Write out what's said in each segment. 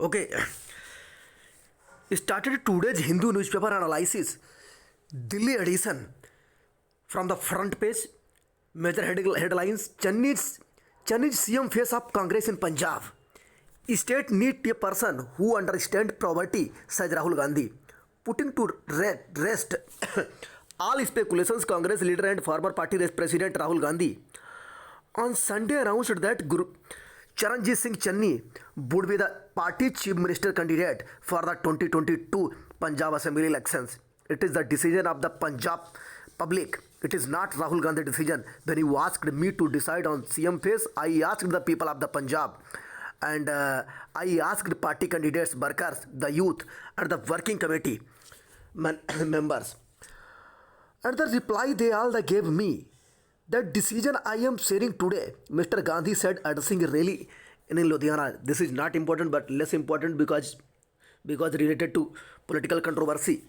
Okay, started today's Hindu newspaper analysis. Delhi edition from the front page. Major headlines: Channi's CM face of Congress in Punjab. State need a person who understands poverty, says Rahul Gandhi. Putting to rest all speculations, Congress leader and former party president Rahul Gandhi on Sunday announced that Charanjit Singh Channi would be the party chief minister candidate for the 2022 Punjab Assembly elections. It is the decision of the Punjab public. It is not Rahul Gandhi's decision. When you asked me to decide on CM face, I asked the people of the Punjab and I asked party candidates, workers, the youth and the working committee members. And the reply they all gave me, that decision I am sharing today, Mr. Gandhi said addressing a rally in Ludhiana. This is not important but less important because related to political controversy.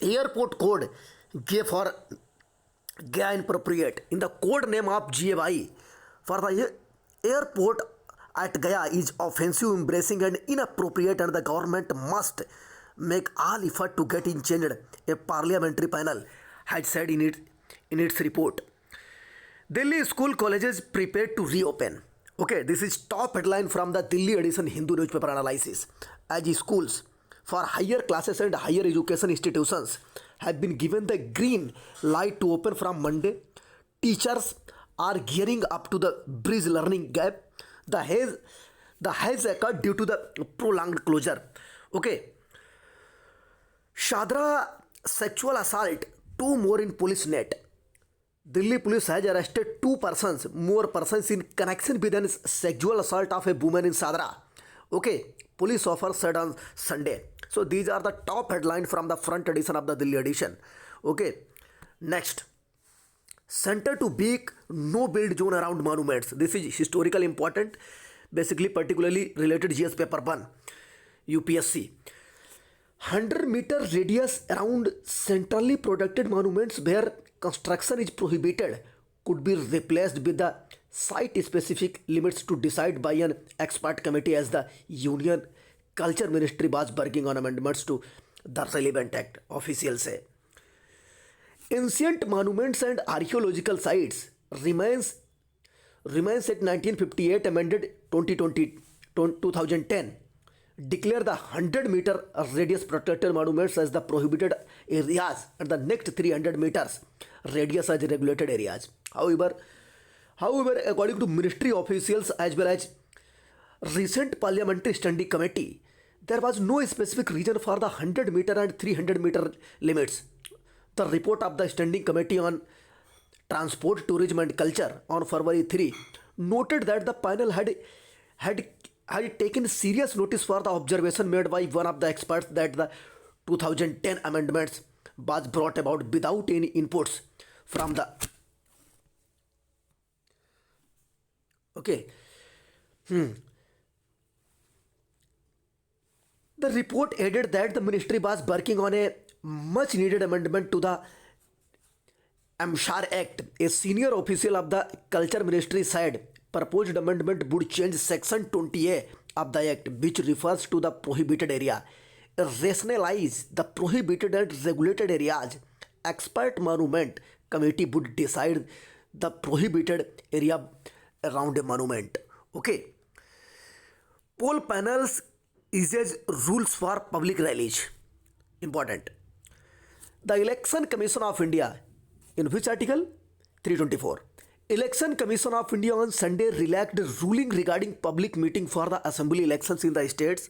Airport code G for Gaya inappropriate. In the code name of GAY for the airport at Gaya is offensive, embracing and inappropriate, and the government must make all effort to get it changed, a parliamentary panel had said in its report. Delhi school colleges prepared to reopen. Okay, this is top headline from the Delhi edition Hindu newspaper analysis. As schools for higher classes and higher education institutions have been given the green light to open from Monday, teachers are gearing up to the bridge learning gap. The has occurred due to the prolonged closure. Okay, Shadra sexual assault, 2 more in police net. Delhi police has arrested 2 more persons in connection with an sexual assault of a woman in Shadra. Okay, police officer said on Sunday. So these are the top headlines from the front edition of the Delhi edition. Okay, next. Center to big no build zone around monuments. This is historical important, basically particularly related GS paper 1, UPSC. 100-meter radius around centrally protected monuments where construction is prohibited could be replaced with the site-specific limits to decide by an expert committee, as the Union Culture Ministry was working on amendments to the relevant act, officials say. Ancient monuments and archaeological sites remains at 1958 amended 2010 declare the 100-meter radius protected monuments as the prohibited areas and the next 300 meters radius as regulated areas. However, according to ministry officials as well as recent parliamentary standing committee, there was no specific reason for the 100-meter and 300-meter limits. The report of the Standing Committee on Transport, Tourism and Culture on February 3 noted that the panel had taken serious notice for the observation made by one of the experts that the 2010 amendments was brought about without any inputs from the The report added that the ministry was working on a much needed amendment to the Amshar Act. A senior official of the Culture Ministry said proposed amendment would change section 20A of the act, which refers to the prohibited area, rationalize the prohibited and regulated areas. Expert monument committee would decide the prohibited area around a monument. Okay. Poll panels issues rules for public rallies. Important. The Election Commission of India, in which article? 324. Election Commission of India on Sunday relaxed ruling regarding public meeting for the assembly elections in the states,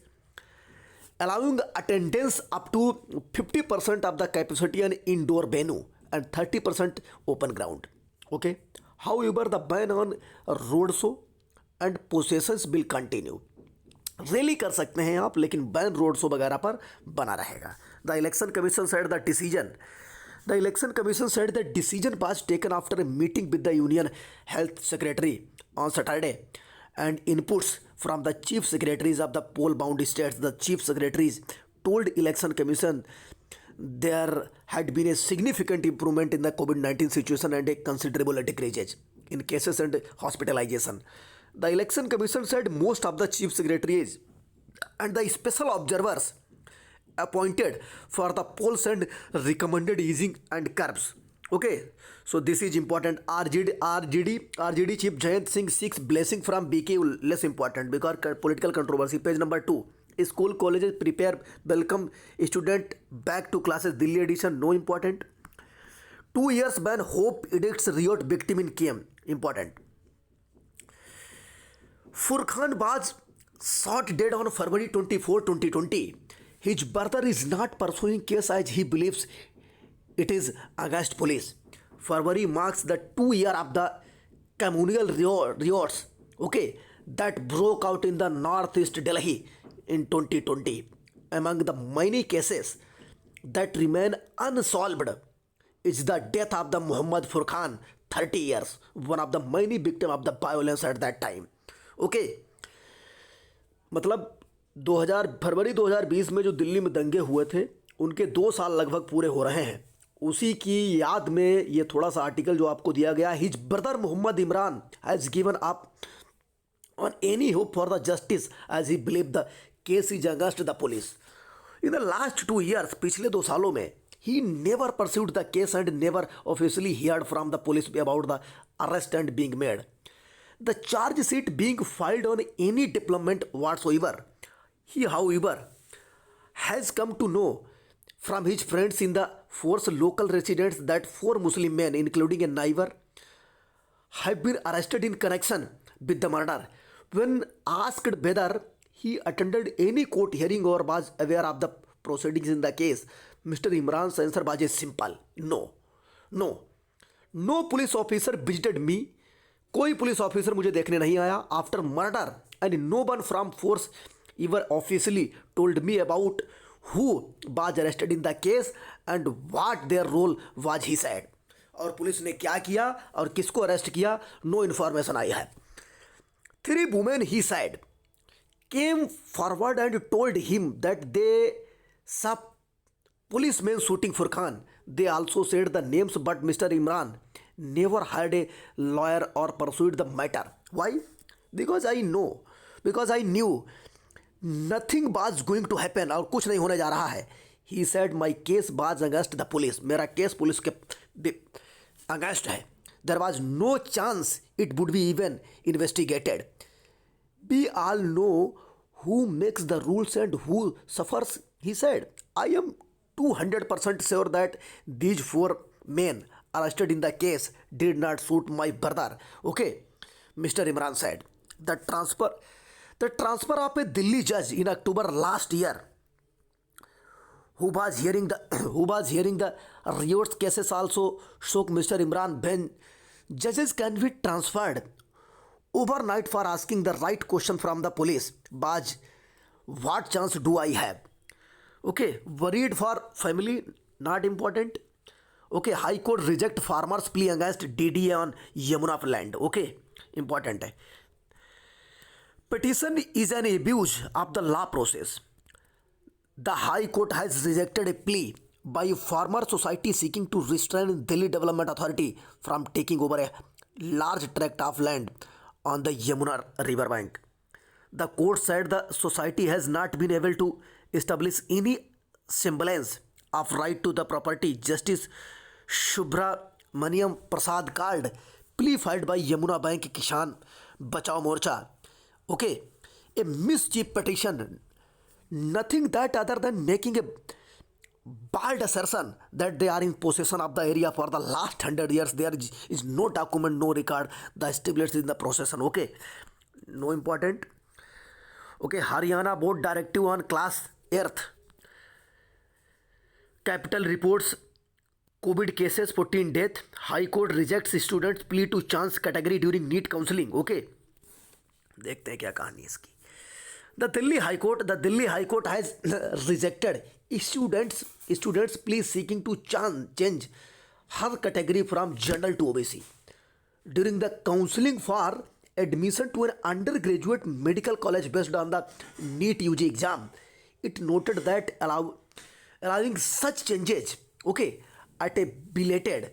allowing attendance up to 50% of the capacity in indoor venue and 30% open ground. Okay. However, the ban on road show and processions will continue. Rally कर सकते हैं आप, लेकिन ban road show वगैरह पर बना रहेगा. The election commission said the decision was taken after a meeting with the union health secretary on Saturday and inputs from the chief secretaries of the poll bound states. The chief secretaries told election commission there had been a significant improvement in the COVID-19 situation and a considerable decrease in cases and hospitalization. The election commission said most of the chief secretaries and the special observers appointed for the polls and recommended easing and curbs. Okay, so this is important. RGD chief Jayant Singh seeks blessing from BK, less important because political controversy. Page number 2. School colleges prepare welcome student back to classes. Delhi edition, no important. 2 years ban Hope edicts riot victim in KM, important. Furqan Baz shot dead on February 24, 2020. His brother is not pursuing case as he believes it is against police. February marks the 2 year of the communal riots, okay, that broke out in the northeast Delhi in 2020. Among the many cases that remain unsolved is the death of the Muhammad Furqan, 30 years, one of the many victims of the violence at that time. Okay, मतलब 2000 फरवरी 2020 में जो दिल्ली में दंगे हुए थे उनके 2 साल लगभग पूरे हो रहे हैं। उसी की याद में ये थोड़ा सा आर्टिकल जो आपको दिया गया, his brother Mohammed Imran has given up on any hope for the justice as he believe the case is against the police. In the last 2 years, पिछले 2 सालों में, he never pursued the case and never officially heard from the police about the arrest and being made. The charge sheet being filed on any development whatsoever. He, however, has come to know from his friends in the force local residents that 4 Muslim men, including a neighbor, have been arrested in connection with the murder. When asked whether he attended any court hearing or was aware of the proceedings in the case, Mr. Imran's answer was simple: no police officer visited me. कोई police officer मुझे देखने नहीं आया after murder and no one from force ever officially told me about who was arrested in the case and what their role was, he said. और police ने क्या किया और किसको अरेस्ट किया, नो इन्फॉर्मेशन आई है. 3 women, he said, came forward and told him that they सब policemen shooting Furqan. They also said the names, but Mr. Imran never hired a lawyer or pursued the matter. Why? Because I knew nothing was going to happen, और कुछ नहीं होने जा रहा है. He said my case was against the police. मेरा case police के against है. There was no chance it would be even investigated. We all know who makes the rules and who suffers, he said. I am 200% sure that these 4 men arrested in the case did not shoot my brother. Okay, Mr. Imran said. The transfer of a Delhi judge in October last year who was hearing the riots cases also shook Mr. Imran. When judges can be transferred overnight for asking the right question from the police, Baj, what chance do I have? Okay, worried for family, not important. Okay, High Court reject farmers plea against DDA on Yamuna land. Okay, important है. Petition is an abuse of the law process. The High Court has rejected a plea by a farmer society seeking to restrain Delhi Development Authority from taking over a large tract of land on the Yamuna river bank. The court said the society has not been able to establish any semblance of right to the property. Justice Subramaniam Prasad called plea filed by Yamuna Bank Kisan Bachao Morcha, okay, a mischief petition, nothing that other than making a bald assertion that they are in possession of the area for the last 100 years. There is no document, no record, the established in the possession. Okay, no important. Okay, Haryana board directive on class earth capital reports COVID cases 14 death. High Court rejects students plea to chance category during NEET counseling. Okay, देखते हैं क्या कहानी इसकी. The Delhi High Court has rejected students plea seeking to change her category from general to OBC during the counseling for admission to an undergraduate medical college based on the NEET UG exam. It noted that allowing such changes, okay, at a belated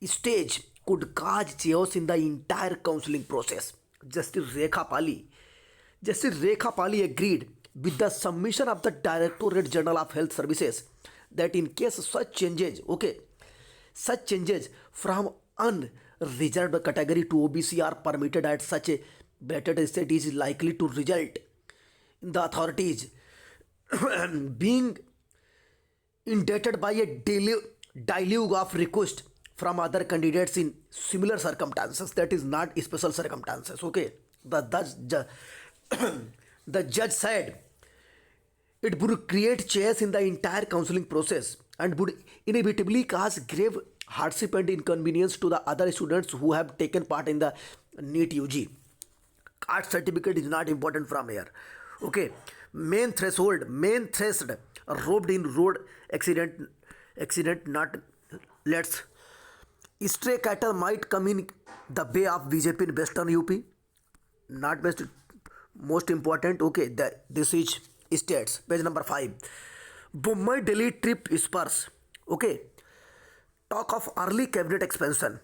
stage could cause chaos in the entire counseling process. Justice Rekha Pali agreed with the submission of the Directorate General of Health Services that in case such changes from unreserved category to OBC are permitted at such a belated state is likely to result in the authorities being indebted by a deluge of requests from other candidates in similar circumstances, that is not special circumstances. Okay, the judge said it would create chaos in the entire counseling process and would inevitably cause grave hardship and inconvenience to the other students who have taken part in the NEET UG. Caste certificate is not important from here. Okay, main threshold, robbed in road accident not let's stray cattle might come in the way of BJP in Western UP. Not best, most important. Okay, this is states. Page number 5. Mumbai Delhi trip spurs. Okay, talk of early cabinet expansion.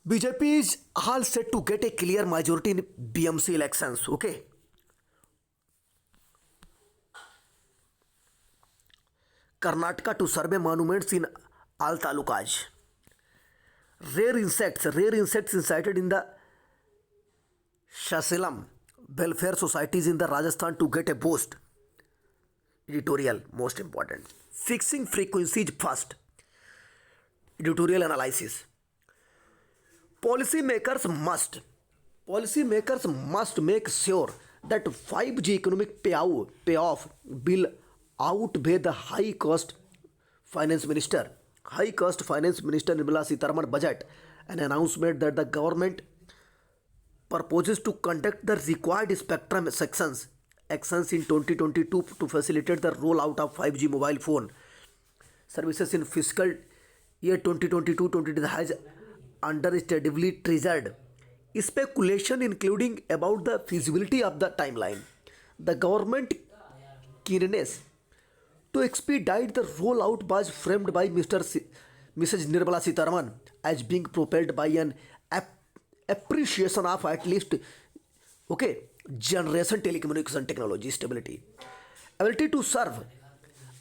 BJP is all set to get a clear majority in BMC elections. Okay. Karnataka to survey monuments in all talukas. Rare insects incited in the Shasalam welfare societies in the Rajasthan to get a boost. Editorial, most important. Fixing frequencies first. Editorial analysis. Policymakers must make sure that 5G economic payoff will outweigh the high-cost finance minister Nirmala Sitharaman budget, an announcement that the government proposes to conduct the required spectrum actions in 2022 to facilitate the rollout of 5G mobile phone services in fiscal year 2022-23 has understandably triggered speculation including about the feasibility of the timeline. The government keenness to expedite the rollout was framed by Mrs. Nirmala Sitharaman as being propelled by an appreciation of at least generation telecommunication technology stability, ability to serve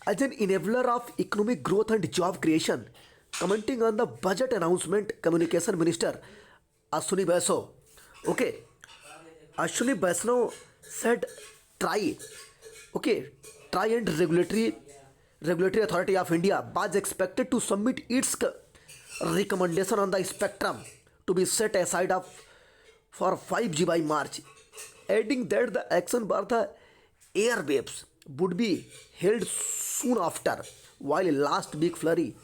as an enabler of economic growth and job creation. Commenting on the budget announcement, Communication Minister Ashwini Vaishnaw said TRAI and Regulatory Authority of India was expected to submit its recommendation on the spectrum to be set aside for 5G by March, adding that the action for the airwaves would be held soon after, while last week flurry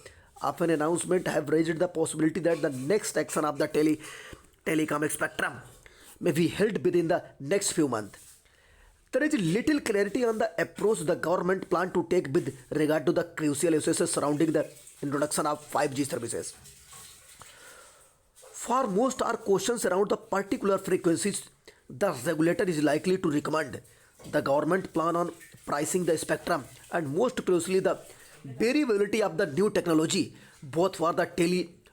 of an announcement have raised the possibility that the next action of the telecom spectrum may be held within the next few months. There is little clarity on the approach the government plan to take with regard to the crucial issues surrounding the introduction of 5G services. For most are questions around the particular frequencies the regulator is likely to recommend, the government plan on pricing the spectrum, and most closely the variability of the new technology both for the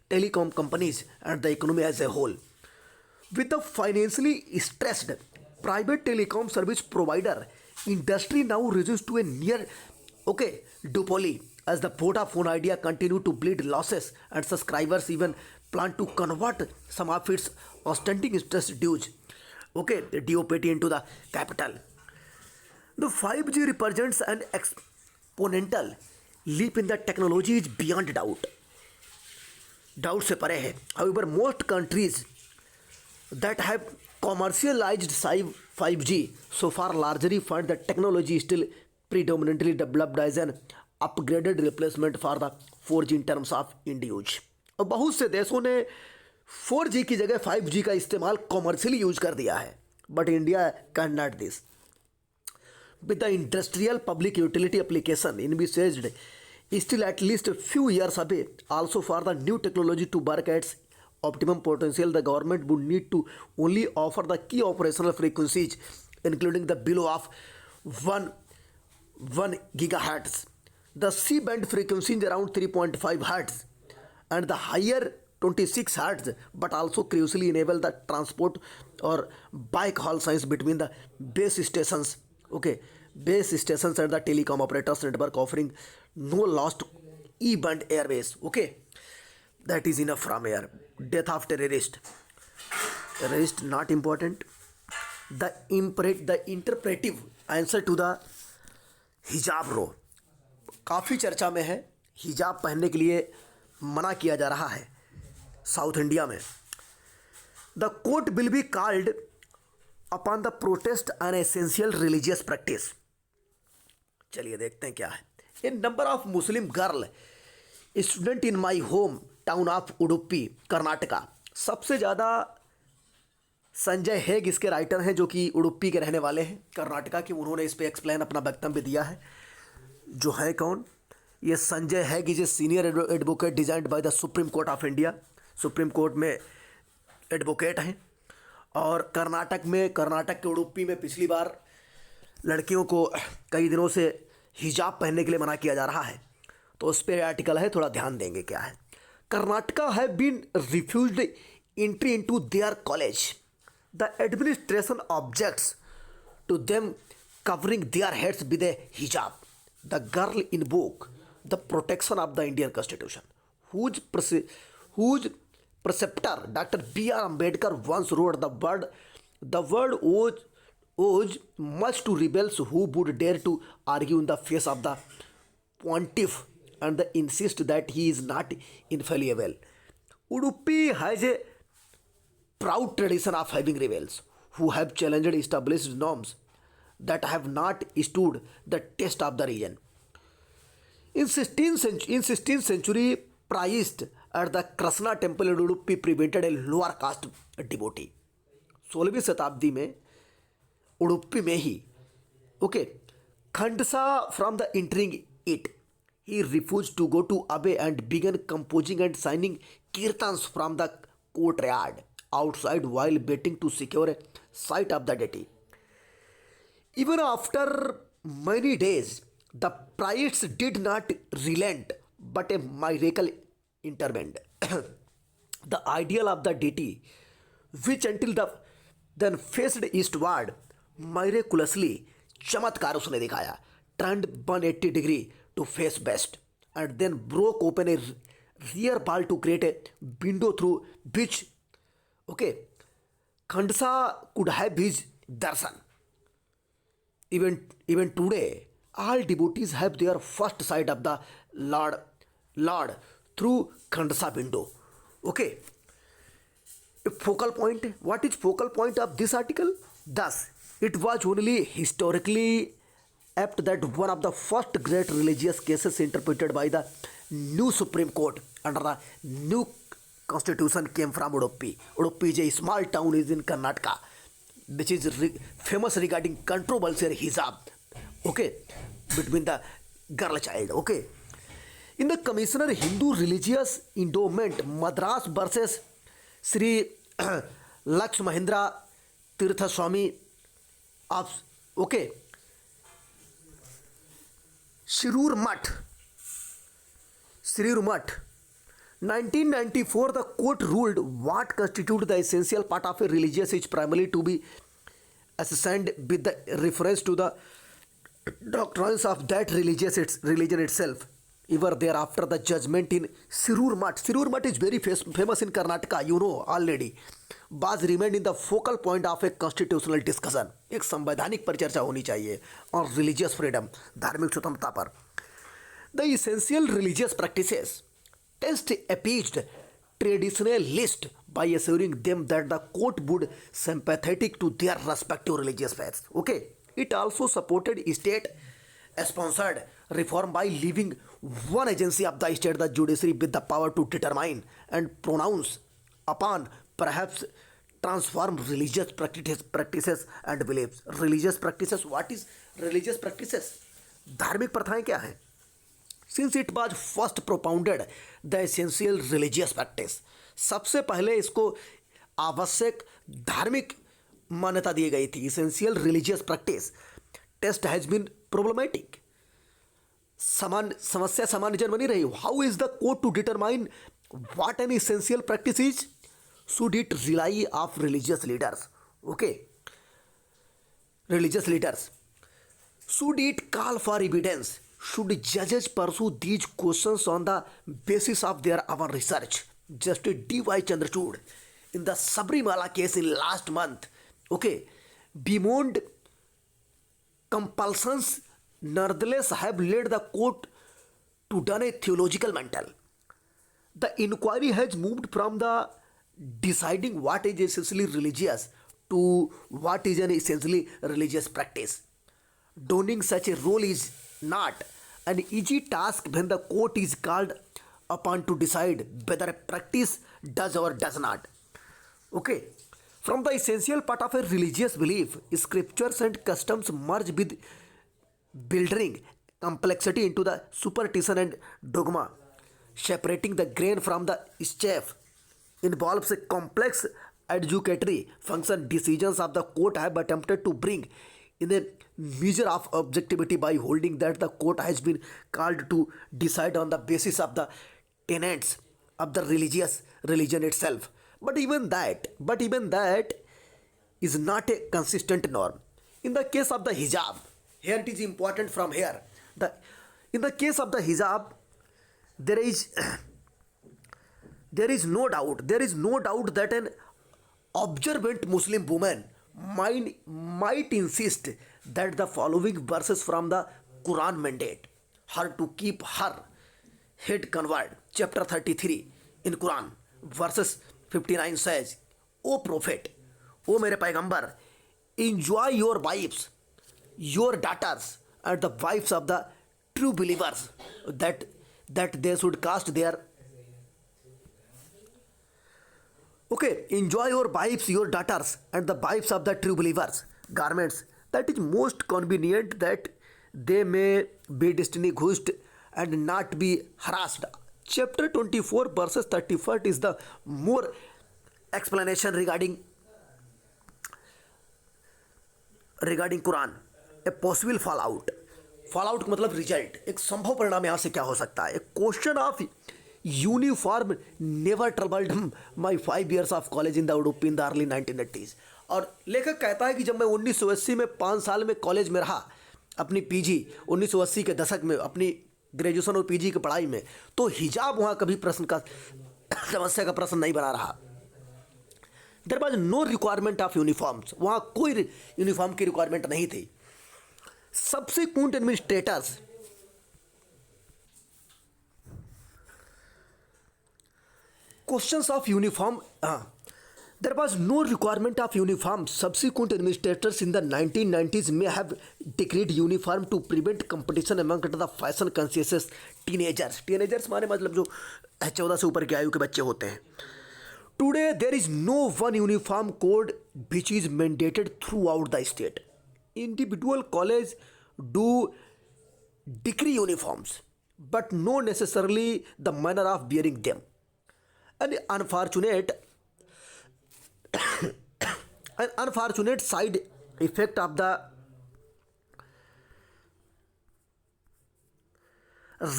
telecom companies and the economy as a whole. With the financially stressed private telecom service provider industry now reduced to a near duopoly as the Vodafone Idea continue to bleed losses and subscribers even plan to convert some of its outstanding interest dues DOPT into the capital. The 5G represents an exponential leap in the technology is beyond doubt. Doubt se pare hai. However, most countries that have commercialized 5G so far largely find the technology still predominantly developed as an upgraded replacement for the 4G in terms of end use. और बहुत से देशों ने 4G की जगह 5G का इस्तेमाल commercially use कर दिया है, but India can not this. With the industrial public utility application envisaged still at least a few years away, also for the new technology to work at its optimum potential, the government would need to only offer the key operational frequencies, including the below of 1 gigahertz, the C-band frequencies around 3.5 hertz, and the higher 26 hertz, but also crucially enable the transport or backhaul signs between the base stations. Okay, base stations and the telecom operators network, offering no lost E-band airways. Okay, that is enough from here. Death of terrorist. Terrorist not important. The interpretive answer to the हिजाब रो काफ़ी चर्चा में है। हिजाब पहनने के लिए मना किया जा रहा है साउथ इंडिया में। The court will be called upon the protest an essential religious practice. चलिए देखते हैं क्या है। A number of Muslim girl student in my hometown of Udupi Karnataka. सबसे ज़्यादा संजय हेग इसके राइटर हैं जो कि उडुपी के रहने वाले हैं कर्नाटका के। उन्होंने इस पर एक्सप्लेन अपना वक्तव्य दिया है। जो है कौन? ये Sanjay Hague is a senior advocate designed by the supreme court of India. Supreme court में एडवोकेट हैं और कर्नाटक के उडुपी में पिछली बार लड़कियों को कई दिनों से हिजाब पहनने के लिए मना किया जा रहा है। तो उस पर आर्टिकल है, थोड़ा ध्यान देंगे क्या है। Karnataka have been refused entry into their college. The administration objects to them covering their heads with a hijab. The girl invoke the protection of the Indian Constitution, whose preceptor Dr. B.R. Ambedkar once wrote, the world owes much to rebels who would dare to argue in the face of the pontiff and insist that he is not infallible. Udupi has a proud tradition of having rebels who have challenged established norms that have not stood the test of the region. In 16th century, priest at the Krishna temple in Udupi prevented a lower caste devotee. 16वीं शताब्दी में उडुपी में ही Khandsa from the entering it. He refused to go to Abbey and began composing and signing kirtans from the courtyard outside while waiting to secure a sight of the deity. Even after many days, the priests did not relent, but a miracle intervened. The ideal of the deity, which until then faced eastward, miraculously चमत्कार उसने दिखाया, turned 180 degree to face west, and then broke open a rear wall to create a window through which Khandsa could have his darshan. Even today, all devotees have their first sight of the Lord through Khandsa window. Okay. A focal point. What is focal point of this article? Thus, it was only historically apt that one of the first great religious cases interpreted by the new Supreme Court under the new Constitution came from Udupi. Udupi is a small town is in Karnataka, which is famous regarding controversial hijab, between the girl child, In the Commissioner Hindu Religious Endowment, Madras versus Sri Laksh Mahendra Tirtha Swami of, Shirur Mutt. 1994, the court ruled what constitutes the essential part of a religious is primarily to be ascertained with the reference to the doctrines of that religion itself. Ever thereafter, the judgment in Shirur Mutt is very famous in Karnataka, you know already, was remained in the focal point of a constitutional discussion. एक संवैधानिक परिचर्चा होनी चाहिए और religious freedom, धार्मिक स्वतंत्रता पर. The essential religious practices test appeased traditionalists by assuring them that the court would sympathetic to their respective religious faiths. It also supported state-sponsored reform by leaving one agency of the state, the judiciary, with the power to determine and pronounce upon, perhaps transform religious practices and beliefs. Religious practices. What is religious practices? धार्मिक प्रथाएं क्या हैं? Since it was first propounded the essential religious practice, सबसे पहले इसको आवश्यक धार्मिक मान्यता दी गई थी. Essential religious practice test has been problematic. समस्या सामान्य जन बनी रही. How is the court to determine what an essential practice is, should it rely of religious leaders? Okay, religious leaders. Should it call for evidence? Should judges pursue these questions on the basis of their our research? Justice D.Y. Chandrachud in the Sabrimala case in last month, okay, beyond compulsions, nonetheless have led the court to done a theological mental. The inquiry has moved from the deciding what is essentially religious to what is an essentially religious practice. Donning such a role is not an easy task when the court is called upon to decide whether a practice does or does not. Okay. From the essential part of a religious belief, scriptures and customs merge with building complexity into the superstition and dogma. Separating the grain from the chaff involves a complex adjudicatory function. Decisions of the court have attempted to bring in a measure of objectivity by holding that the court has been called to decide on the basis of the tenets of the religious religion itself. But even that is not a consistent norm. In the case of the hijab, here it is important from here. The in the case of the hijab, there is there is no doubt that an observant Muslim woman might insist that the following verses from the Quran mandate her to keep her head covered. Chapter 33 in Quran, verses 59 says, O Prophet, O mere Paigambar, enjoy your wives, your daughters, and the wives of the true believers, that they should cast their okay, enjoy your wives, your daughters, and the wives of the true believers, garments that is most convenient, that they may be distinguished and not be harassed. Chapter 24, verses 31 is the more explanation regarding Quran. A possible fallout का मतलब result, एक संभव परिणाम यहाँ से क्या हो सकता है. A question of uniform never troubled my 5 years of college in the Udupi in the early 1980s. और लेखक कहता है कि जब मैं 1980 में 5 साल में कॉलेज में रहा, अपनी पीजी 1980 के दशक में अपनी ग्रेजुएशन और पीजी की पढ़ाई में, तो हिजाब वहाँ कभी प्रश्न का समस्या का प्रश्न नहीं बना रहा. There was no requirement of uniforms, वहाँ कोई यूनिफॉर्म की रिक्वायरमेंट नहीं थी. Subsequent administrators questions of uniform there was no requirement of uniform. Subsequent administrators in the 1990s may have decreed uniform to prevent competition among the fashion conscious teenagers माने मतलब जो 14 से ऊपर की आयु के बच्चे होते हैं. Today there is no one uniform code which is mandated throughout the state. Individual college do decree uniforms, but no necessarily the manner of wearing them. An unfortunate side effect of the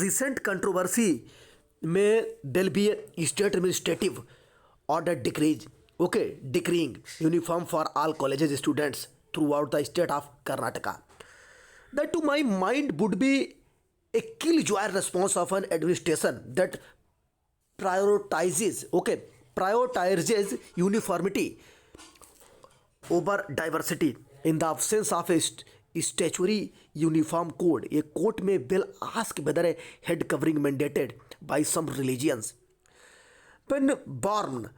recent controversy may there be a state administrative order decreeing uniform for all colleges students throughout the state of Karnataka. That to my mind would be a killjoy response of an administration that prioritizes uniformity over diversity. In the absence of a statutory uniform code, a court may well ask whether a head covering mandated by some religions when worn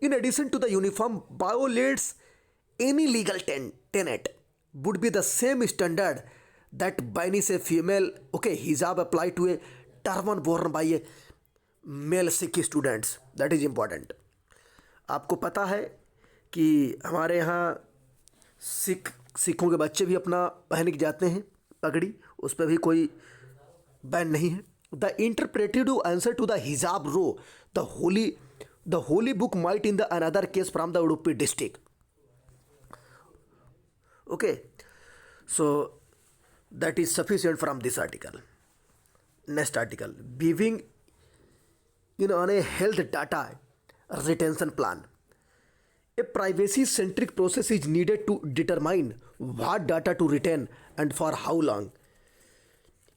in addition to the uniform violates any legal tenet, would be the same standard that binds a female hijab apply to a turban worn by a male Sikh students. That is important. आपको पता है कि हमारे यहाँ सिखों के बच्चे भी अपना पहन के जाते हैं पगड़ी, उस पर भी कोई बैन नहीं है. The interpretive answer to the hijab row the holy book might in the another case from the Udupi district. Okay, so that is sufficient from this article. Next article, viewing on a health data retention plan. A privacy centric process is needed to determine what data to retain and for how long.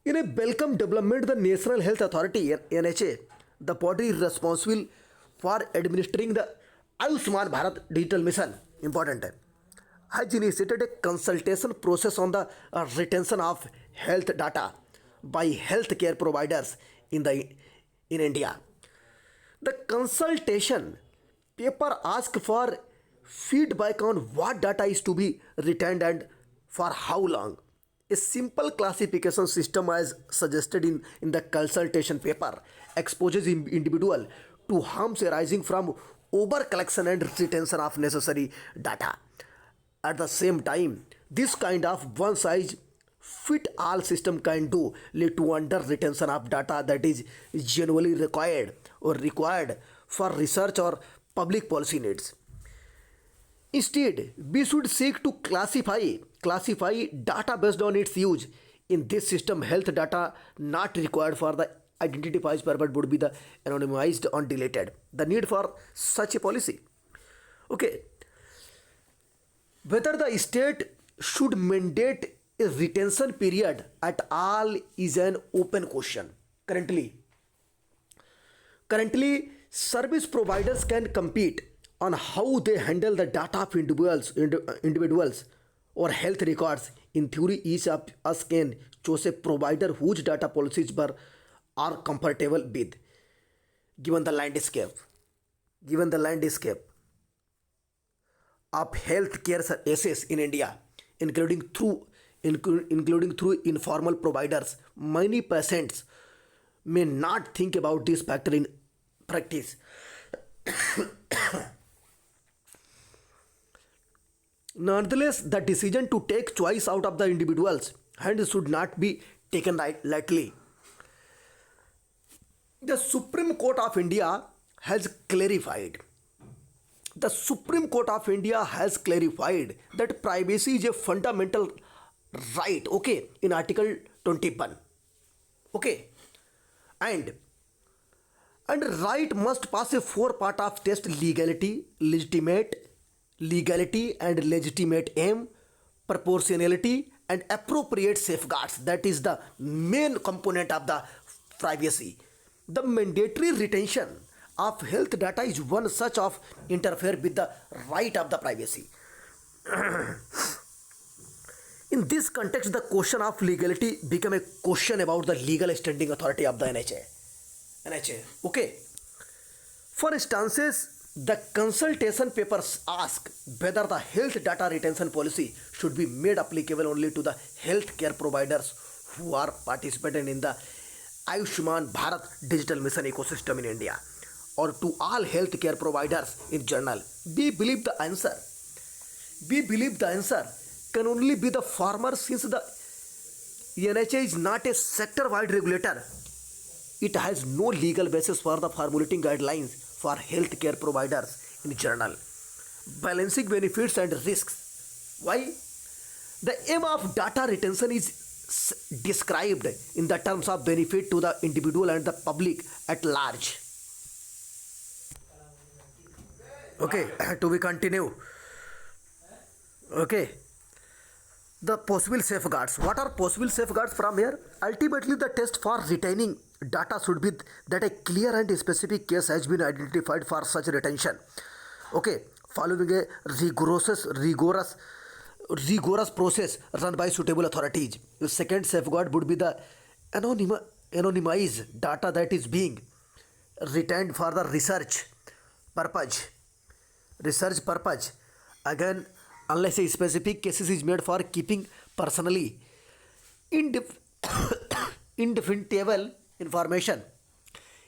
In a welcome development, the National Health Authority NHA, the body responsible for administering the Ayushman Bharat Digital Mission, important है, has initiated a consultation process on the retention of health data by healthcare providers in India. The consultation paper asks for feedback on what data is to be retained and for how long. A simple classification system, as suggested in the consultation paper, exposes individual to harms arising from over collection and retention of necessary data. At the same time, this kind of one size fit all system can do lead to under retention of data that is genuinely required for research or public policy needs. Instead, we should seek to classify data based on its use. In this system, health data not required for the identity purpose would be the anonymized or deleted. The need for such a policy. Okay, whether the state should mandate a retention period at all is an open question. Currently, service providers can compete on how they handle the data of individuals or health records. In theory, each of us can choose a provider whose data policies are comfortable with, given the landscape of healthcare access in India, including through informal providers. Many patients may not think about this factor in practice. Nonetheless, the decision to take choice out of the individual's hands should not be taken lightly. The Supreme Court of India has clarified. That privacy is a fundamental right, okay, in Article 21. Okay. And right must pass a four-part of test: legality and legitimate aim, proportionality, and appropriate safeguards. That is the main component of the privacy. The mandatory retention of health data is one such of interfere with the right of the privacy. In this context, the question of legality become a question about the legal standing authority of the NHA. Okay. For instances, the consultation papers ask whether the health data retention policy should be made applicable only to the healthcare providers who are participating in the Ayushman Bharat Digital Mission ecosystem in India, or to all healthcare providers in general. We believe the answer can only be the former, since the NHA is not a sector-wide regulator. It has no legal basis for the formulating guidelines for healthcare providers in general, balancing benefits and risks. Why? The aim of data retention is described in the terms of benefit to the individual and the public at large. Okay, to be continue. Okay. The possible safeguards. What are possible safeguards from here? Ultimately, the test for retaining data should be that a clear and specific case has been identified for such retention. Okay, following a rigorous process run by suitable authorities. The second safeguard would be the anonymized data that is being retained for the research purpose. Again, unless a specific cases is made for keeping personally indefensible information.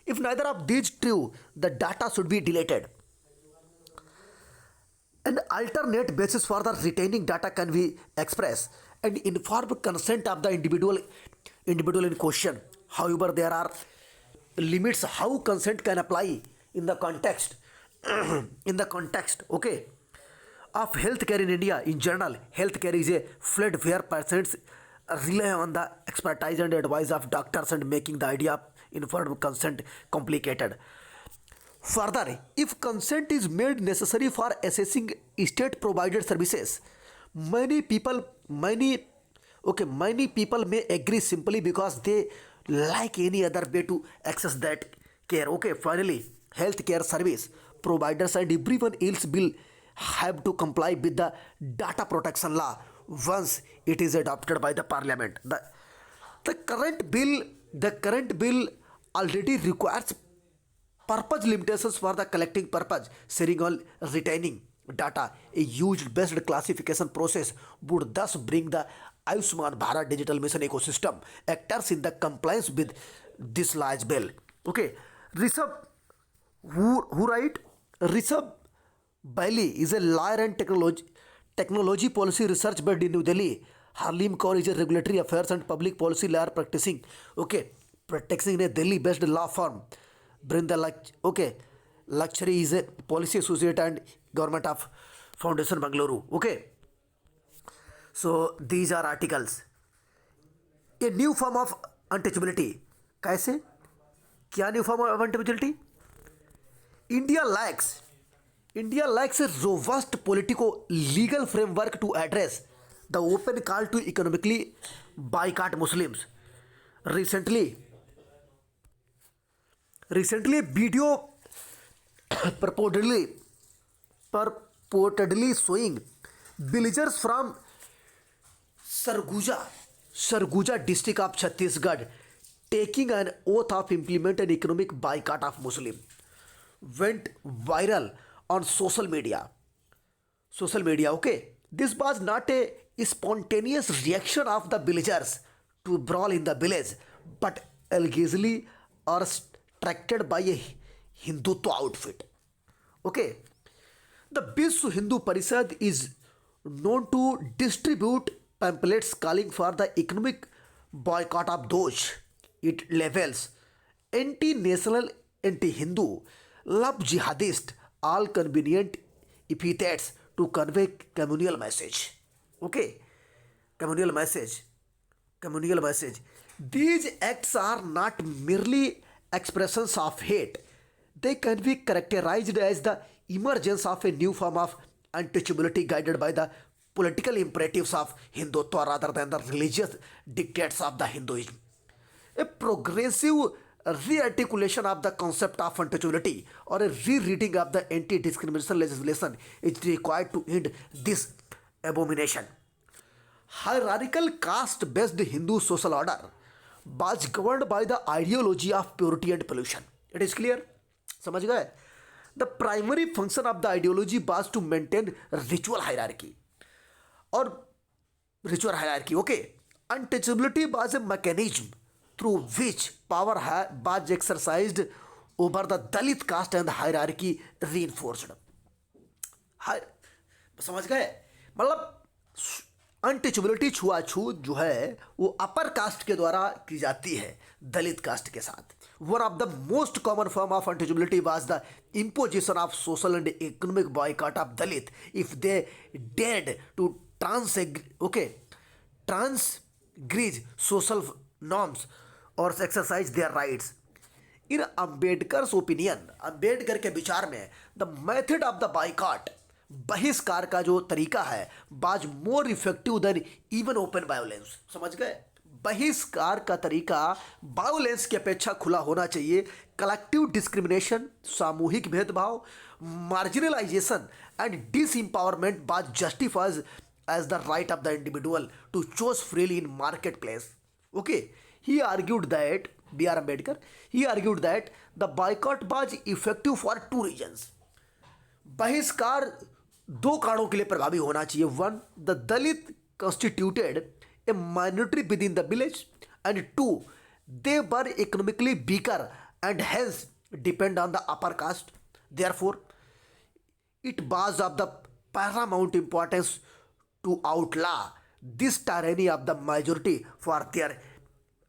If neither of these true, the data should be deleted. An alternate basis for the retaining data can be expressed and informed consent of the individual in question. However, there are limits how consent can apply in the context okay, of healthcare in India. In general, healthcare is a field where patients rely on the expertise and advice of doctors, and making the idea of informed consent complicated. Further, if consent is made necessary for assessing state provided services, many people, many people may agree simply because they like any other way to access that care. Okay, finally, healthcare service providers and everyone else will have to comply with the data protection law once it is adopted by the parliament. The current bill already requires purpose limitations for the collecting purpose, sharing or retaining data. A huge based classification process would thus bring the Ayushman Bharat digital mission ecosystem actors in the compliance with this large bill. Okay, Rishabh, who write? Rishabh Bailey is a lawyer and technology policy research bed in New Delhi. Harlim Kaur is a regulatory affairs and public policy lawyer practicing. Okay, practicing in a Delhi-based law firm. Brinda Luxury is a policy associate and government of Foundation Bangalore. Okay, so these are articles. A new form of untouchability. कैसे? क्या new form of untouchability? India lacks India lacks a robust politico-legal framework to address the open call to economically boycott Muslims. Recently, recently a video purportedly showing villagers from Sarguja district of Chhattisgarh taking an oath of implement an economic boycott of Muslim went viral on social media. Okay, this was not a spontaneous reaction of the villagers to brawl in the village, but allegedly orchestrated by a Hindutva outfit. Okay, the Bisw Hindu Parishad is known to distribute pamphlets calling for the economic boycott of those it labels anti-national, anti-Hindu, love jihadist, all convenient epithets to convey communal message. Okay, communal message. These acts are not merely expressions of hate. They can be characterized as the emergence of a new form of untouchability guided by the political imperatives of Hindutva rather than the religious dictates of the Hinduism. A progressive re-articulation of the concept of untouchability or a re-reading of the anti-discrimination legislation is required to end this abomination. Hierarchical caste-based Hindu social order was governed by the ideology of purity and pollution. It is clear? समझ गए? The primary function of the ideology was to maintain ritual hierarchy. Okay. Untouchability was a mechanism through which power was exercised over the Dalit caste and the hierarchy reinforced. समझ गए? मतलब untouchability छुआछूत जो है वो upper caste के द्वारा की जाती है दलित कास्ट के साथ. One of the most common form of untouchability was the imposition of social and economic boycott of Dalit if they dared to transgress social norms or exercise their rights. In Ambedkar's opinion, Ambedkar के विचार में the method of the boycott, बहिष्कार का जो तरीका है, was more effective than even open violence. समझ गए? बहिष्कार का तरीका वायोलेंस की अपेक्षा खुला होना चाहिए. कलेक्टिव डिस्क्रिमिनेशन, सामूहिक भेदभाव, marginalisation and disempowerment was justified as the right of the individual to choose freely in marketplace. Okay, he argued that B.R. Ambedkar, he argued that the boycott was effective for two reasons. बहिष्कार दो कारणों के लिए प्रभावी होना चाहिए. One, the Dalit constituted a minority within the village, and two, they were economically weaker and hence depend on the upper caste. Therefore, it was of the paramount importance to outlaw this tyranny of the majority for their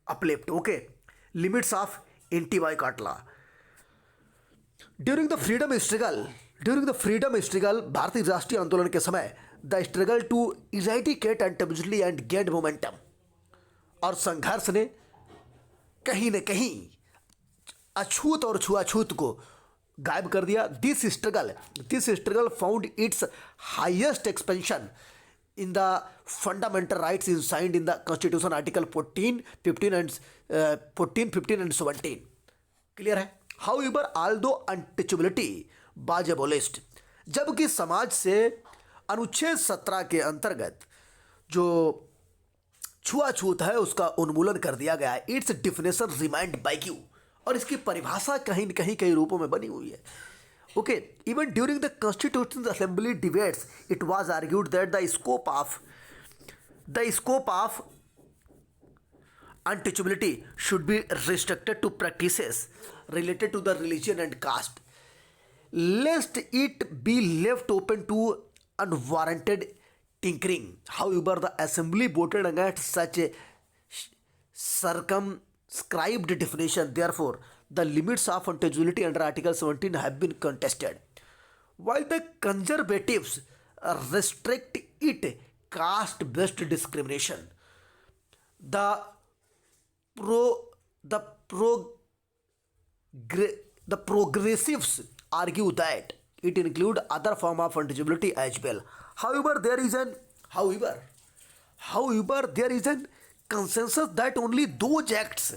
uplift. Okay, limits of anti-boycott law. During the freedom struggle, भारतीय राष्ट्रीय आंदोलन के समय the struggle to eradicate untouchability and gain momentum, और संघर्ष ने कहीं न कहीं अछूत और छुआछूत को गायब कर दिया। This struggle found it's highest expansion in the fundamental rights enshrined in the constitution article 14 15 and 14 15 and 17 clear है। however although untouchability was abolished, जबकि समाज से अनुच्छेद 17 के अंतर्गत जो छुआछूत है उसका उन्मूलन कर दिया गया है। इट्स डिफिनेशन रिमाइंड बैग्यू, और इसकी परिभाषा कहीं न कहीं कई रूपों में बनी हुई है। Okay, even during the Constitutional Assembly debates, it was argued that the scope of untouchability should be restricted to practices related to the religion and caste, lest it be left open to unwarranted tinkering. However, the Assembly voted against such a circumscribed definition. Therefore, the limits of untouchability under Article 17 have been contested. While the conservatives restrict it caste-based discrimination, the progressives argue that it include other form of untouchability as well. However, there is an consensus that only those acts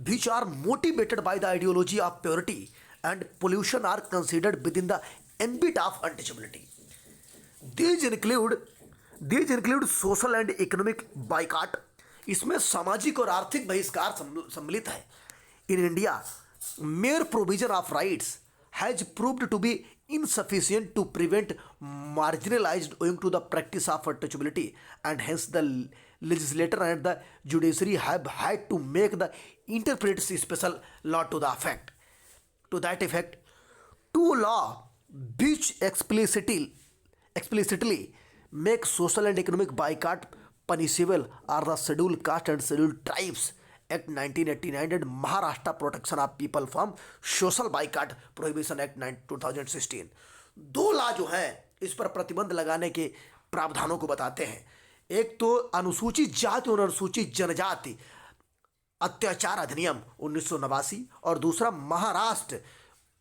which are motivated by the ideology of purity and pollution are considered within the ambit of untouchability. These include social and economic boycott. इसमें सामाजिक और आर्थिक बहिष्कार सम्मिलित है। In India, mere provision of rights has proved to be insufficient to prevent marginalized owing to the practice of untouchability, and hence the legislator and the judiciary have had to make the interpret special law to that effect. Two law which explicitly make social and economic boycott punishable are the Scheduled Caste and Scheduled Tribes Act 1989 and Maharashtra Protection of People from Social Boycott Prohibition Act 2016. दो law जो हैं इस पर प्रतिबंध लगाने के प्रावधानों को बताते हैं। एक तो अनुसूचित जाति और अनुसूचित जनजाति अत्याचार अधिनियम 1989 और दूसरा Maharashtra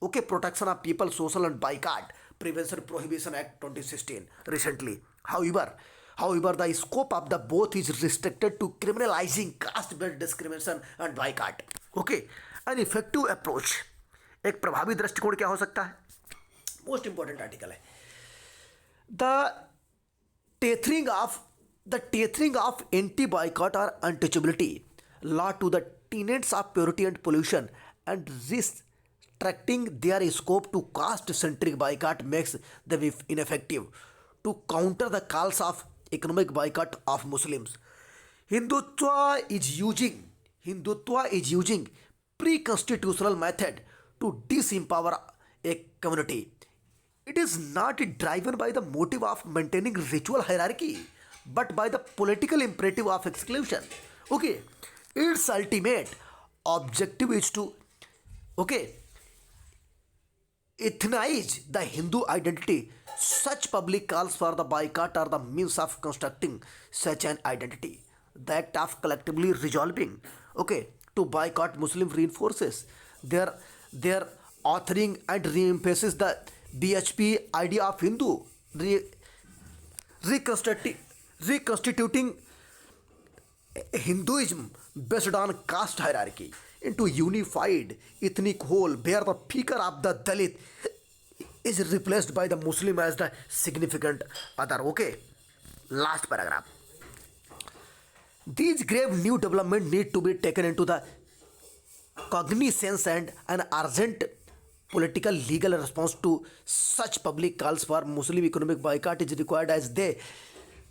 protection of people social and boycott prevention prohibition act 2016 recently. However, the scope of the both is restricted to criminalizing caste-based discrimination and boycott. Okay, an effective approach, एक प्रभावी दृष्टिकोण क्या हो सकता है? मोस्ट इंपॉर्टेंट आर्टिकल है the tethering of anti-boycott or untouchability law to the tenets of purity and pollution and restricting their scope to caste-centric boycott makes them ineffective to counter the calls of economic boycott of Muslims. Hindutva is using pre-constitutional method to disempower a community. It is not driven by the motive of maintaining ritual hierarchy, but by the political imperative of exclusion. Okay, its ultimate objective is to ethnize the Hindu identity. Such public calls for the boycott are the means of constructing such an identity. The act of collectively resolving to boycott Muslim reinforces their authoring and re-emphasizes the BHP idea of Hindu reconstituting Hinduism based on caste hierarchy into unified ethnic whole where the figure of the Dalit is replaced by the Muslim as the significant other. Okay, last paragraph. These grave new development need to be taken into the cognizance, and an urgent political legal response to such public calls for Muslim economic boycott is required as they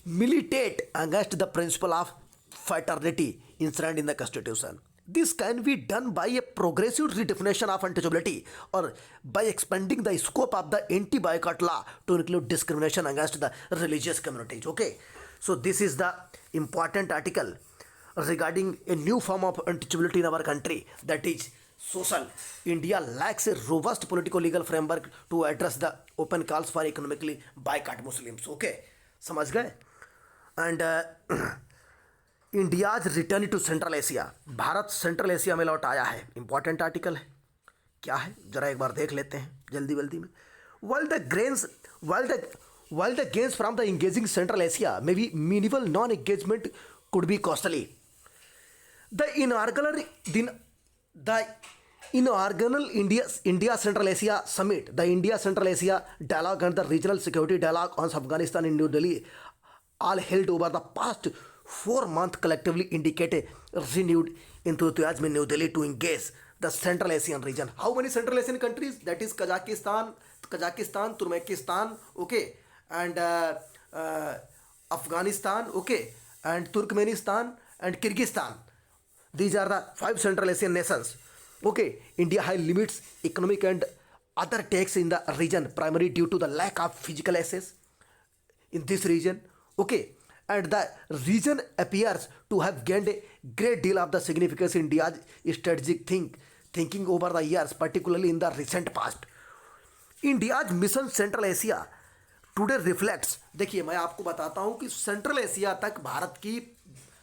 militate against the principle of fraternity enshrined in the Constitution. This can be done by a progressive redefinition of untouchability or by expanding the scope of the anti-boycott law to include discrimination against the religious communities. Okay, so this is the important article regarding a new form of untouchability in our country, that is social. India lacks a robust political legal framework to address the open calls for economically boycott Muslims. Okay, समझ गए? And India's return to Central Asia, Bharat Central Asia में लौट आया है, important article है। क्या है जरा एक बार देख लेते हैं जल्दी जल्दी में. while the grains while the while the gains from the engaging Central Asia may be minimal, non-engagement could be costly. The the inaugural India Central Asia Summit, the India Central Asia Dialogue and the Regional Security Dialogue on Afghanistan in New Delhi, all held over the past 4 months, collectively indicate a renewed enthusiasm in New Delhi to engage the Central Asian region. How many Central Asian countries? That is Kazakhstan, Turkmenistan, okay, and Afghanistan, okay, and Turkmenistan and Kyrgyzstan. These are the 5 Central Asian nations. Okay, India has limits economic and other takes in the region, primarily due to the lack of physical access in this region. Okay, and the region appears to have gained a great deal of the significance in India's strategic thinking over the years, particularly in the recent past. India's mission Central Asia today reflects. देखिए मैं आपको बताता हूँ कि central Asia तक भारत की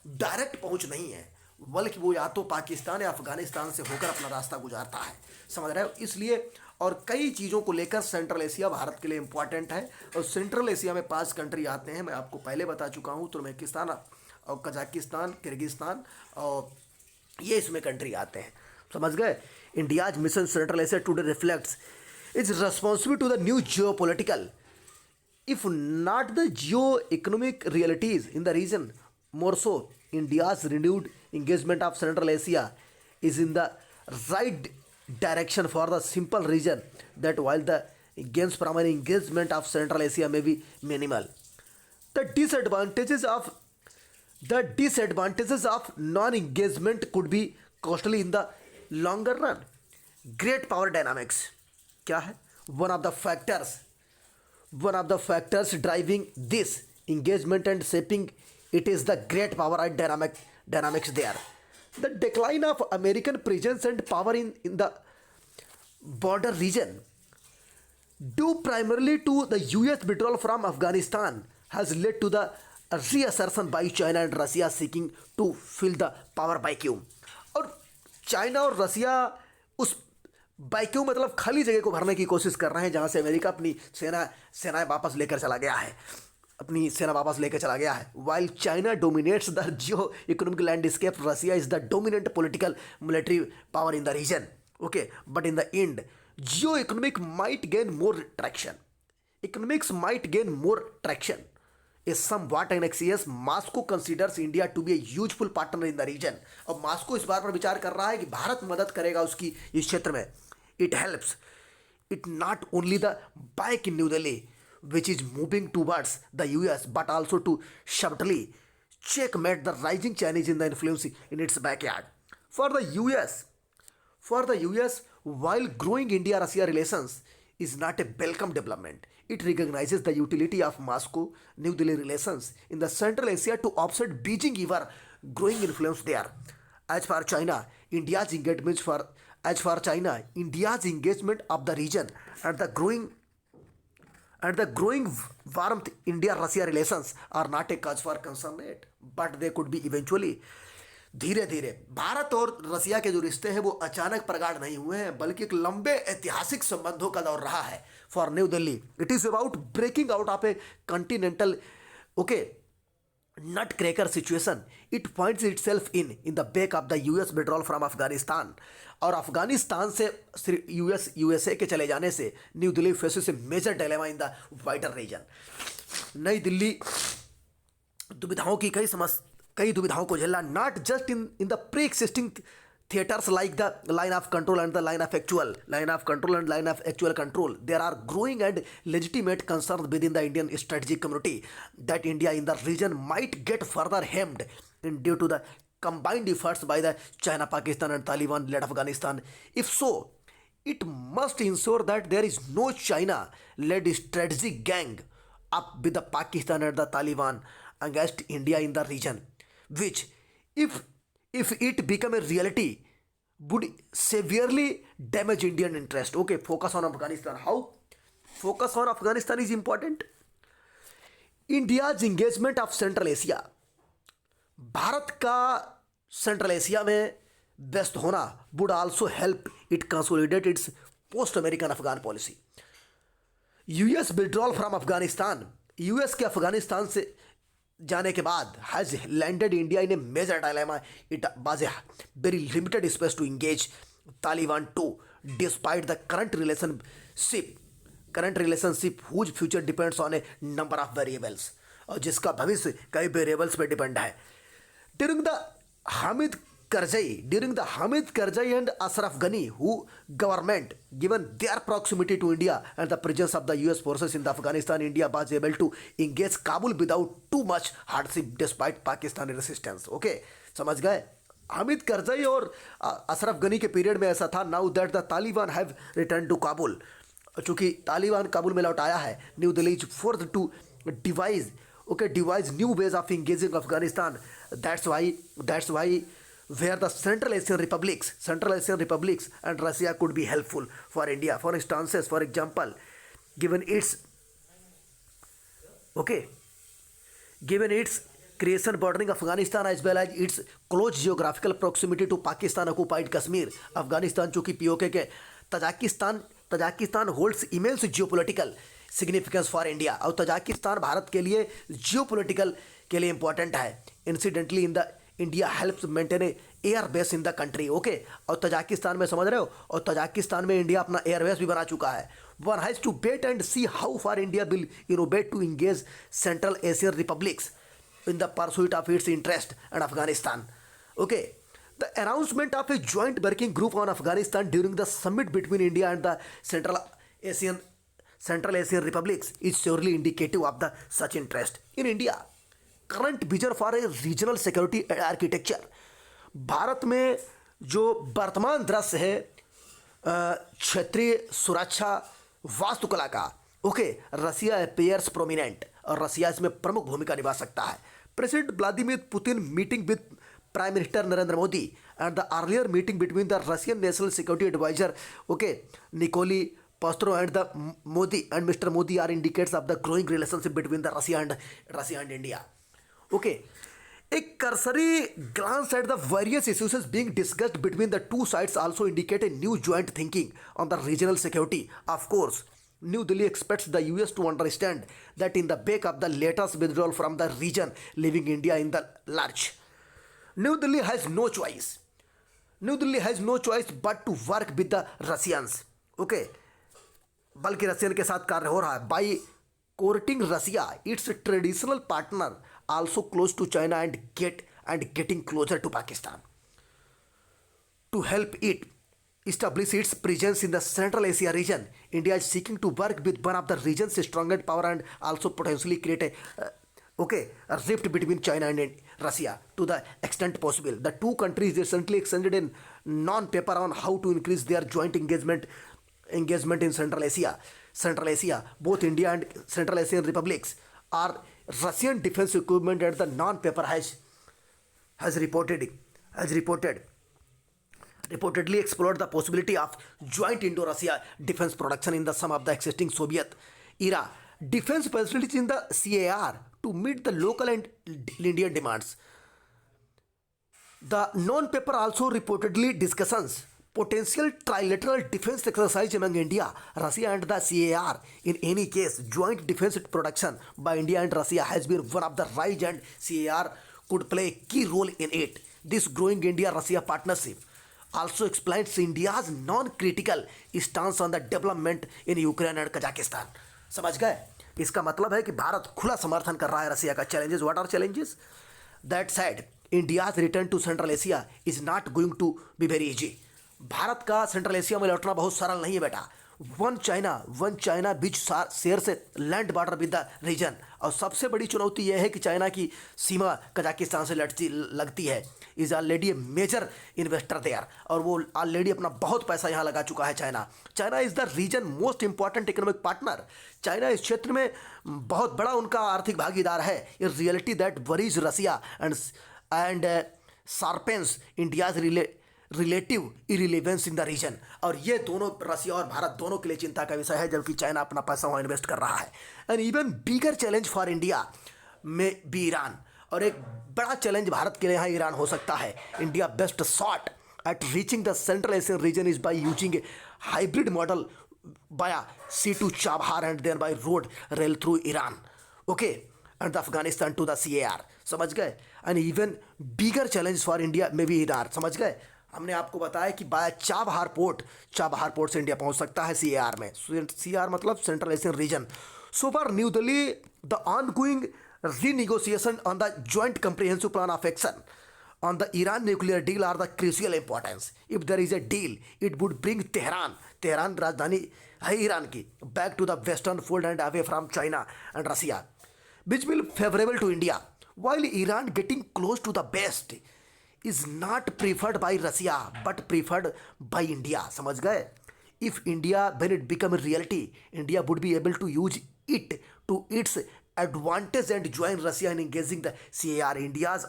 direct पहुँच नहीं है, बल्कि वो या तो पाकिस्तान या अफगानिस्तान से होकर अपना रास्ता गुजारता है, समझ रहे हो. इसलिए और कई चीज़ों को लेकर सेंट्रल एशिया भारत के लिए इम्पॉर्टेंट है. और सेंट्रल एशिया में 5 कंट्री आते हैं, मैं आपको पहले बता चुका हूँ. तुर्कमेनिस्तान और कजाकिस्तान, किर्गिस्तान, और ये इसमें कंट्री आते हैं, समझ गए. India's mission Central Asia today reflects is responsible to the new geopolitical, if not the geo-economic realities in the region. More so, India's renewed engagement of Central Asia is in the right direction for the simple reason that while the gains from an engagement of Central Asia may be minimal, the disadvantages of non-engagement could be costly in the longer run. Great power dynamics क्या है? One of the factors driving this engagement and shaping it is the great power and dynamics there. The decline of American presence and power in the border region, due primarily to the US withdrawal from Afghanistan, has led to the reassertion by China and Russia seeking to fill the power vacuum. और China और रसिया उस vacuum मतलब खाली जगह को भरने की कोशिश कर रहे हैं जहां से अमेरिका अपनी सेनाएं वापस लेकर चला गया है, अपनी सेना वापस लेकर चला गया है. While China dominates the geoeconomic landscape, Russia is the dominant political military power in the region. Okay, but in the end geoeconomic might gain more traction. Economics might gain more traction is somewhat anxious. Moscow considers India to be a useful partner in the region. और Moscow इस बात पर विचार कर रहा है कि भारत मदद करेगा उसकी इस क्षेत्र में. It helps it not only the back in New Delhi, which is moving towards the US, but also to subtly checkmate the rising Chinese in the influence in its backyard. For the US, while growing India-Russia relations is not a welcome development, it recognizes the utility of Moscow-New Delhi relations in the Central Asia to offset Beijing ever growing influence there. As for China, India's engagement of the region and the growing warmth India-Russia relations are not a cause for concern yet, but they could be eventually. धीरे धीरे भारत और रसिया के जो रिश्ते हैं वो अचानक प्रगाढ़ नहीं हुए हैं, बल्कि एक लंबे ऐतिहासिक संबंधों का दौर रहा है. For New Delhi it is about breaking out of a continental nutcracker situation. It points itself in the back of the US withdrawal from Afghanistan. और अफगानिस्तान से यूएसए के चले जाने से New Delhi faces a major dilemma in the wider region. Nai Delhi कई दुविधाओं को झेलना, not just in the pre existing theaters like the line of control and the line of actual control. There are growing and legitimate concerns within the Indian strategic community that India in the region might get further hemmed in due to the combined efforts by the China, Pakistan and Taliban-led Afghanistan. If so, it must ensure that there is no China-led strategic gang up with the Pakistan and the Taliban against India in the region, which if it become a reality would severely damage Indian interest. Okay, focus on Afghanistan. How? Focus on Afghanistan is important. India's engagement of Central Asia. Bharat का central Asia में व्यस्त होना would also help It consolidated its post-American Afghan policy. US withdrawal from Afghanistan. US के अफगानिस्तान से जाने के बाद has landed India in a major dilemma. It was a very limited space to engage Taliban too, despite the current relationship whose future depends on a number of variables, और जिसका भविष्य कई variables पे डिपेंड है. During the Hamid Karzai and Ashraf Ghani, who government, given their proximity to India and the presence of the US forces in Afghanistan, India was able to engage Kabul without too much hardship despite Pakistani resistance. Okay, समझ गए. हामिद करजई और अशरफ गनी के period में ऐसा था. Now that the Taliban have return to Kabul, चूंकि तालिबान काबुल में लौट आया है, New Delhi is forced to devise new ways of engaging Afghanistan. That's why where the Central Asian republics and Russia could be helpful for India. For instances, for example, given its creation bordering Afghanistan as well as its close geographical proximity to Pakistan occupied Kashmir. Afghanistan चूँकि POK के Tajikistan holds immense geopolitical significance for India, और Tajikistan Bharat के लिए geopolitical के लिए important है. Incidentally, India helps maintain air base in the country. Okay, और Tajikistan में समझ रहे हो, और तजाकिस्तान में इंडिया अपना एयर बेस भी बना चुका है. One has to wait and see how far India will innovate to engage Central Asian republics in the pursuit of its interest and Afghanistan. Okay, the announcement of a joint working group on Afghanistan during the summit between India and the Central Asian republics is surely indicative of the such interest in India. Current vision for a regional security architecture. Bharat में जो वर्तमान दृश्य है क्षेत्रीय सुरक्षा वास्तुकला का, okay, रसिया appears prominent, और रसिया इसमें प्रमुख भूमिका निभा सकता है. President Vladimir Putin meeting with prime minister Narendra Modi and the earlier meeting between the Russian national security adviser, okay, Nikolai Pastro and the Modi and mister Modi are indicates of the growing relationship between the Russia and India. Okay, a cursory glance at the various issues being discussed between the two sides also indicate a new joint thinking on the regional security. Of course, New Delhi expects the US to understand that in the wake of the latest withdrawal from the region, leaving India in the lurch, New Delhi has no choice but to work with the Russians. Okay, बल्कि Russian के साथ कार्य हो रहा है. By courting Russia, its traditional partner, also close to China and getting closer to Pakistan, to help it establish its presence in the Central Asia region. India is seeking to work with one of the region's strongest power and also potentially create a rift between China and Russia to the extent possible. The two countries recently extended a non-paper on how to increase their joint engagement in Central Asia. Both India and Central Asian republics are Russian defense equipment, and the non-paper has reportedly explored the possibility of joint Indo-Russia defense production in some of the existing Soviet era defense facilities in the CAR to meet the local and Indian demands. The non-paper also reportedly discusses potential trilateral defense exercise among India, Russia and the CAR. In any case, joint defense production by India and Russia has been one of the rise, and CAR could play a key role in it. This growing India-Russia partnership also explains India's non-critical stance on the development in Ukraine and Kazakhstan. समझ गए? इसका मतलब है कि भारत खुला समर्थन कर रहा है रसिया का. Challenges, what are challenges? That said, India's return to Central Asia is not going to be very easy. Bharat का सेंट्रल एशिया में लौटना बहुत सरल नहीं है बेटा. वन चाइना बीच शेयर से land border with the region, और सबसे बड़ी चुनौती यह है कि चाइना की सीमा कजाकिस्तान से लगती है. Is already a major investor there, और वो ऑलरेडी अपना बहुत पैसा यहाँ लगा चुका है. China is the region most important economic partner. China इस क्षेत्र में बहुत बड़ा उनका आर्थिक भागीदार है. In reality that worries Russia and sharpens India's relative irrelevance in the region. और ये दोनों, रसिया और भारत दोनों के लिए चिंता का विषय है, जबकि चाइना अपना पैसा वहाँ इन्वेस्ट कर रहा है. And even bigger challenge for India में भी ईरान, और एक बड़ा चैलेंज भारत के लिए यहाँ ईरान हो सकता है. India best shot at reaching the Central Asian region is by using a hybrid model via sea to Chabahar and then by road rail through Iran. Okay, and Afghanistan to the CAR. समझ गए. And even bigger challenge for India may be Iran. समझ गए. हमने आपको बताया कि bye Chabahar port से India पहुंच सकता है CAR में. CAR मतलब central Asian region. So far, New Delhi, the ongoing renegotiation on the joint comprehensive plan of action on the Iran nuclear deal are the crucial importance. If there is a deal, it would bring Tehran राजधानी है Iran की, back to the western fold and away from China and Russia, which will favorable to India. While Iran getting close to the best is not preferred by Russia but preferred by India. समझ गए. If India, when it become a reality, India would be able to use it to its advantage and join Russia in engaging the CAR. India's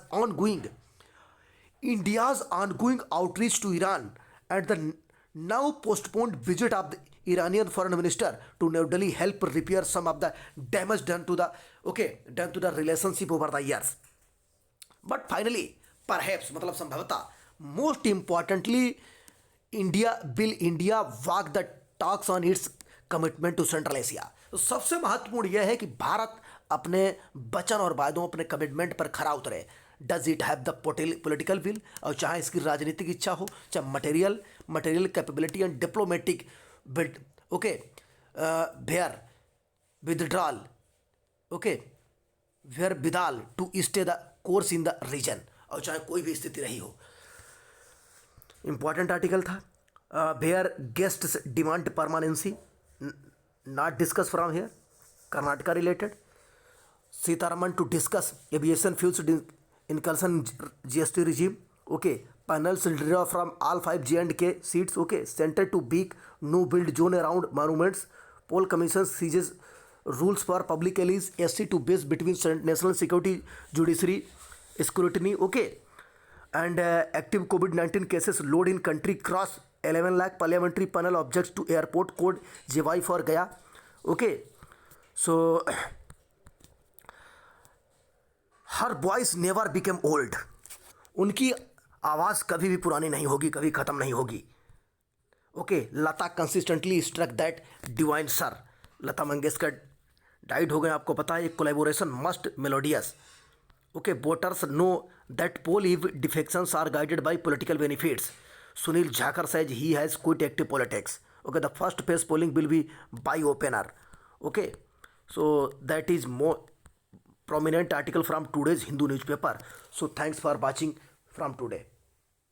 ongoing outreach to Iran and the now postponed visit of the Iranian foreign minister to New Delhi help repair some of the damage done to the relationship over the years. But finally, perhaps मतलब संभवतः most importantly, India walk the talks on its commitment to Central Asia. तो सबसे महत्वपूर्ण यह है कि भारत अपने वचन और वायदों, अपने कमिटमेंट पर खरा उतरे. Does it have the political will, और चाहे इसकी राजनीतिक इच्छा हो, चाहे material capability and diplomatic build. Okay, wherewithal, okay, wherewithal to stay the course in the region, और चाहे कोई भी स्थिति रही हो. इंपॉर्टेंट आर्टिकल था. Where guests demand permanency not discuss from here. Karnataka related. Sitharaman to discuss aviation fuel's incursion GST regime. Okay, panels draw from all 5 J&K seats. Okay, center to big no build zone around monuments. Poll commission seizes rules for public alleys. SC to base between national security judiciary scrutiny. Okay, and active COVID-19 cases load in country cross 11 lakh. Parliamentary panel objects to airport code JY for Gaya. Okay, so her voice never became old. उनकी आवाज़ कभी भी पुरानी नहीं होगी, कभी ख़त्म नहीं होगी. Okay, Lata consistently struck that divine sir. Lata Mangeshkar died हो गए, आपको पता है. Collaboration must melodious. Okay, voters know that poll eve defections are guided by political benefits. Sunil Jakhar says he has quit active politics. Okay, the first phase polling will be by opener. Okay, so that is more prominent article from today's Hindu newspaper. So thanks for watching from today.